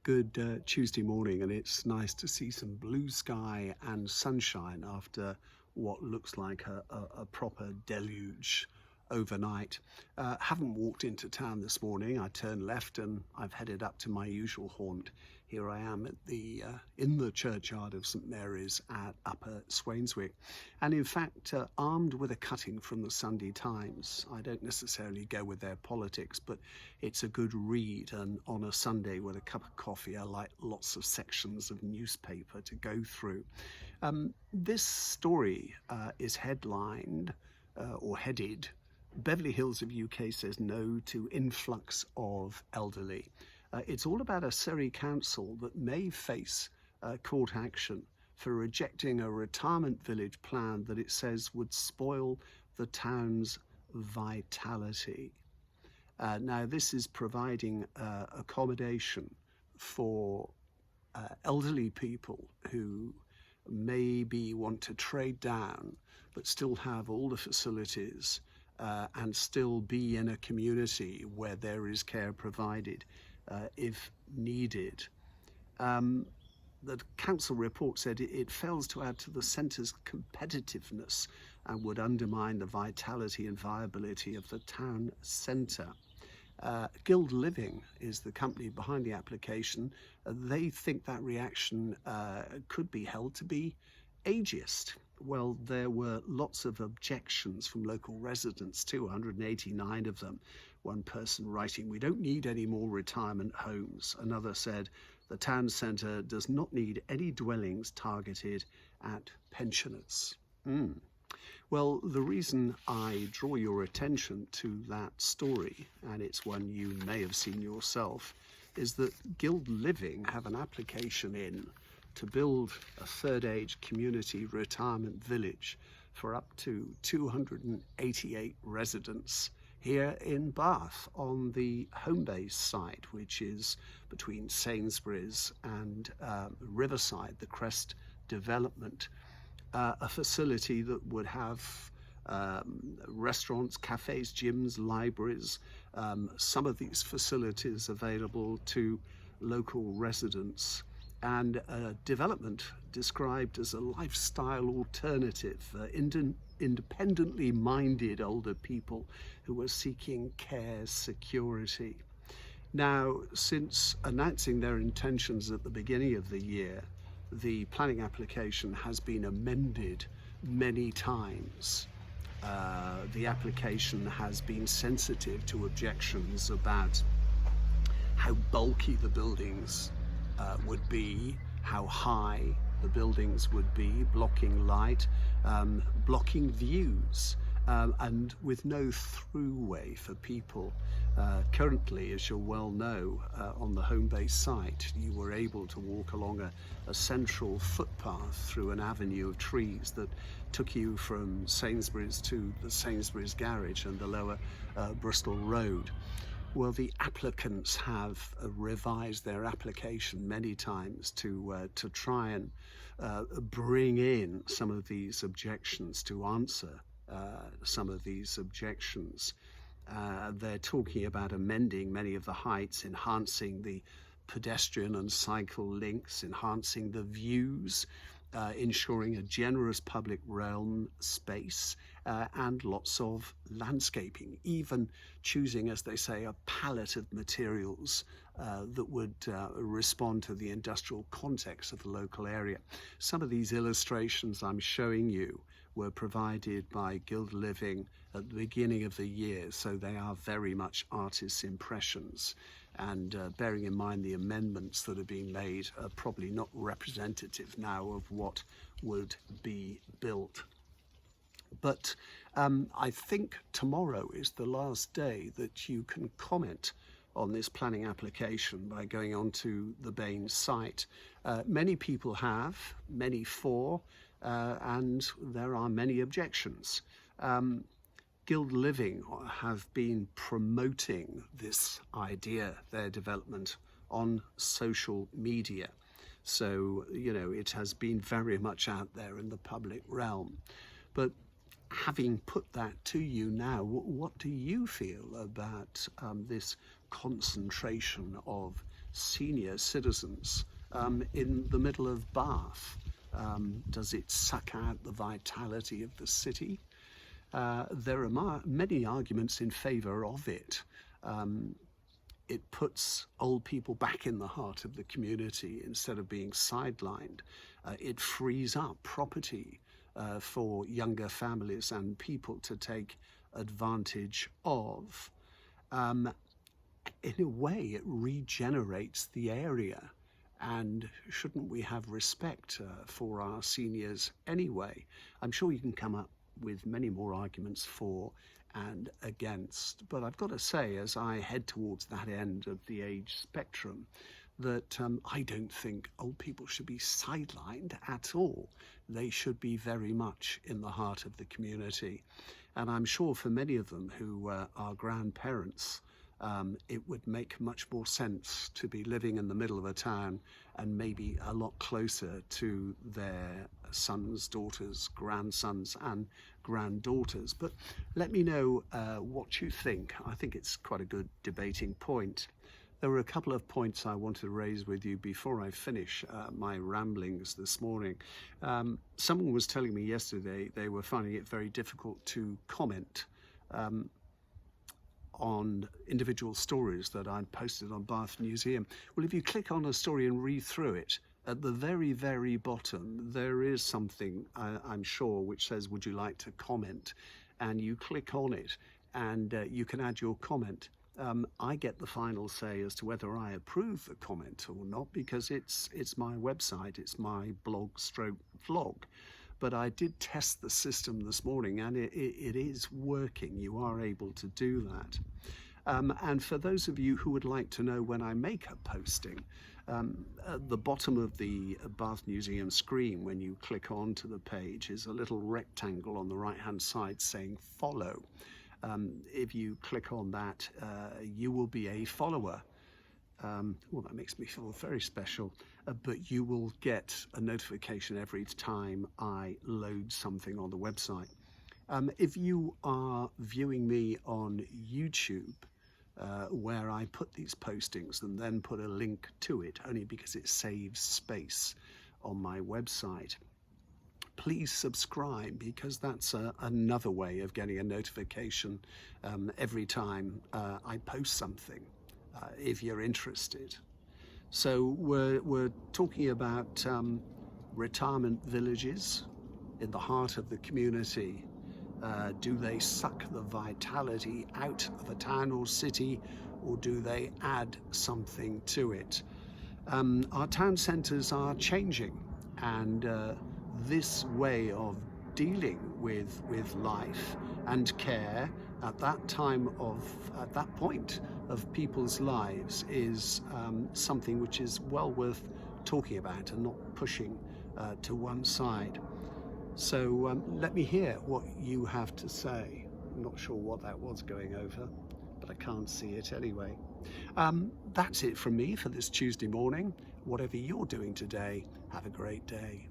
Good Tuesday morning, and it's nice to see some blue sky and sunshine after what looks like a proper deluge overnight. Haven't walked into town this morning. I turned left and I've headed up to my usual haunt. Here I am at in the churchyard of St Mary's at Upper Swainswick, and in fact armed with a cutting from the Sunday Times. I don't necessarily go with their politics, but it's a good read, and on a Sunday with a cup of coffee I like lots of sections of newspaper to go through. This story is headlined or headed, Beverly Hills of UK says no to influx of elderly. It's all about a Surrey council that may face court action for rejecting a retirement village plan that it says would spoil the town's vitality. Now, this is providing accommodation for elderly people who maybe want to trade down but still have all the facilities and still be in a community where there is care provided if needed. The council report said it fails to add to the centre's competitiveness and would undermine the vitality and viability of the town centre. Guild Living is the company behind the application. They think that reaction could be held to be ageist. Well, there were lots of objections from local residents too, 189 of them. One person writing, "We don't need any more retirement homes." Another said, "The town centre does not need any dwellings targeted at pensioners." Well, the reason I draw your attention to that story, and it's one you may have seen yourself, is that Guild Living have an application in to build a third age community retirement village for up to 288 residents here in Bath on the Homebase site, which is between Sainsbury's and Riverside, the Crest development. A facility that would have restaurants, cafes, gyms, libraries, some of these facilities available to local residents, and a development described as a lifestyle alternative for independently minded older people who are seeking care security. Now, since announcing their intentions at the beginning of the year, the planning application has been amended many times. The application has been sensitive to objections about how bulky the buildings would be, how high the buildings would be, blocking light, blocking views, and with no throughway for people. Currently, as you'll well know, on the Homebase site, you were able to walk along a central footpath through an avenue of trees that took you from Sainsbury's to the Sainsbury's garage and the lower Bristol Road. Well, the applicants have revised their application many times to try and bring in some of these objections, to answer some of these objections. They're talking about amending many of the heights, enhancing the pedestrian and cycle links, enhancing the views, ensuring a generous public realm space, and lots of landscaping, even choosing, as they say, a palette of materials that would respond to the industrial context of the local area. Some of these illustrations I'm showing you were provided by Guild Living at the beginning of the year, so they are very much artists' impressions. And bearing in mind the amendments that are being made are probably not representative now of what would be built. But I think tomorrow is the last day that you can comment on this planning application by going onto the B&NES site. Many people have, many for, and there are many objections. Guild Living have been promoting this idea, their development, on social media. So, you know, it has been very much out there in the public realm. But having put that to you now, what do you feel about this concentration of senior citizens in the middle of Bath? Does it suck out the vitality of the city? There are many arguments in favour of it. It puts old people back in the heart of the community instead of being sidelined. It frees up property for younger families and people to take advantage of. In a way, it regenerates the area. And shouldn't we have respect for our seniors anyway? I'm sure you can come up with many more arguments for and against, but I've got to say, as I head towards that end of the age spectrum, that I don't think old people should be sidelined at all. They should be very much in the heart of the community. And I'm sure for many of them who are grandparents, it would make much more sense to be living in the middle of a town and maybe a lot closer to their sons, daughters, grandsons and granddaughters. But let me know what you think. I think it's quite a good debating point. There were a couple of points I wanted to raise with you before I finish my ramblings this morning. Someone was telling me yesterday they were finding it very difficult to comment on individual stories that I'd posted on Bath Museum. Well, if you click on a story and read through it, at the very, very bottom, there is something, I'm sure, which says, would you like to comment? And you click on it and you can add your comment. I get the final say as to whether I approve the comment or not, because it's my website, it's my blog/vlog. But I did test the system this morning and it is working. You are able to do that. And for those of you who would like to know when I make a posting, at the bottom of the Bath Museum screen, when you click onto the page, is a little rectangle on the right hand side saying follow. If you click on that, you will be a follower. Well, that makes me feel very special, but you will get a notification every time I load something on the website. If you are viewing me on YouTube, where I put these postings and then put a link to it, only because it saves space on my website, please subscribe, because that's another way of getting a notification every time I post something, if you're interested. So we're talking about retirement villages in the heart of the community. Do they suck the vitality out of a town or city, or do they add something to it? Our town centres are changing, and this way of dealing with life and care at that point of people's lives is something which is well worth talking about and not pushing to one side. So let me hear what you have to say. I'm not sure what that was going over, but I can't see it anyway. That's it from me for this Tuesday morning. Whatever you're doing today, have a great day.